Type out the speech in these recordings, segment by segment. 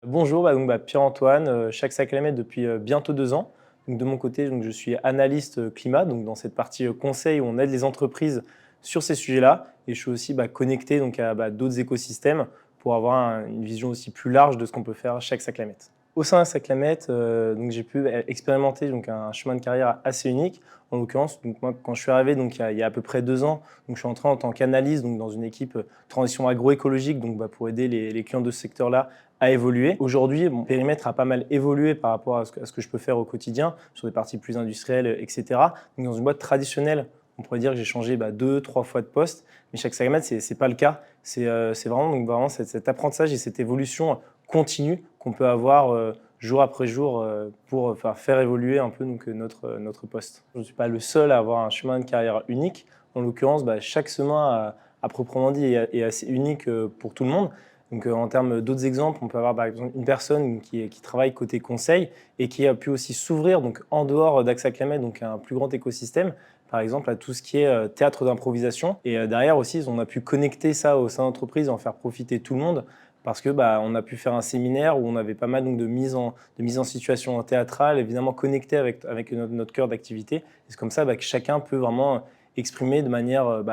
Bonjour, Pierre-Antoine, Chaque Sac la Mette depuis bientôt 2 ans. Donc, de mon côté, je suis analyste climat, donc dans cette partie conseil où on aide les entreprises sur ces sujets-là. Et je suis aussi connecté à d'autres écosystèmes pour avoir une vision aussi plus large de ce qu'on peut faire chaque Sac la Mette. Au sein de Sac la Mette, j'ai pu expérimenter un chemin de carrière assez unique. En l'occurrence, moi, quand je suis arrivé il y a à peu près 2 ans, je suis entré en tant qu'analyste dans une équipe transition agroécologique pour aider les clients de ce secteur-là à évoluer. Aujourd'hui, mon périmètre a pas mal évolué par rapport à ce que je peux faire au quotidien, sur des parties plus industrielles, etc. Donc, dans une boîte traditionnelle, on pourrait dire que j'ai changé 2, 3 fois de poste, mais chaque Sagamate, ce n'est pas le cas. C'est vraiment cet apprentissage et cette évolution continue qu'on peut avoir jour après jour pour faire évoluer un peu notre poste. Je ne suis pas le seul à avoir un chemin de carrière unique. En l'occurrence, chaque chemin, à proprement dit, est assez unique pour tout le monde. En termes d'autres exemples, on peut avoir par exemple une personne qui travaille côté conseil et qui a pu aussi s'ouvrir en dehors d'Axa Clémet, donc un plus grand écosystème, par exemple à tout ce qui est théâtre d'improvisation. Et derrière aussi, on a pu connecter ça au sein de l'entreprise et en faire profiter tout le monde parce que on a pu faire un séminaire où on avait pas mal de mise en situation théâtrale, évidemment connectée avec notre cœur d'activité. Et c'est comme ça que chacun peut vraiment exprimer de manière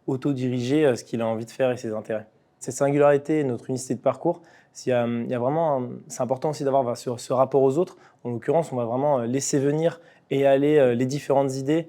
autodirigée ce qu'il a envie de faire et ses intérêts. Cette singularité, notre unicité de parcours, c'est important aussi d'avoir ce rapport aux autres. En l'occurrence, on va vraiment laisser venir et aller les différentes idées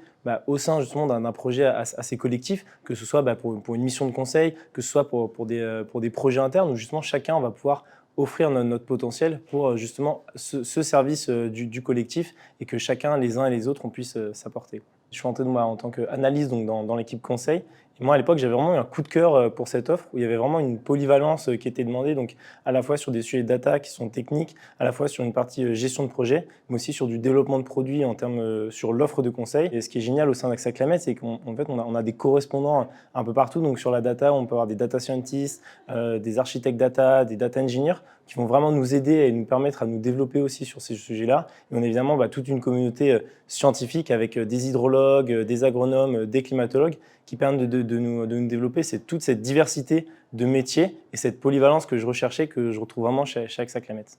au sein justement d'un projet assez collectif, que ce soit pour une mission de conseil, que ce soit pour des projets internes, où justement chacun va pouvoir offrir notre potentiel pour justement ce service du collectif et que chacun, les uns et les autres, on puisse s'apporter. Je suis entré en tant qu'analyste dans l'équipe conseil. Et moi, à l'époque, j'avais vraiment eu un coup de cœur pour cette offre où il y avait vraiment une polyvalence qui était demandée, donc à la fois sur des sujets data qui sont techniques, à la fois sur une partie gestion de projet, mais aussi sur du développement de produits en termes sur l'offre de conseil. Et ce qui est génial au sein d'Axa Climate, c'est qu'en fait, on a des correspondants un peu partout. Donc sur la data, on peut avoir des data scientists, des architectes data, des data engineers qui vont vraiment nous aider et nous permettre à nous développer aussi sur ces sujets-là. Et on a évidemment toute une communauté scientifique avec des hydrologues, des agronomes, des climatologues qui permettent de nous développer toute cette diversité de métiers et cette polyvalence que je recherchais, que je retrouve vraiment chez Axa Climate.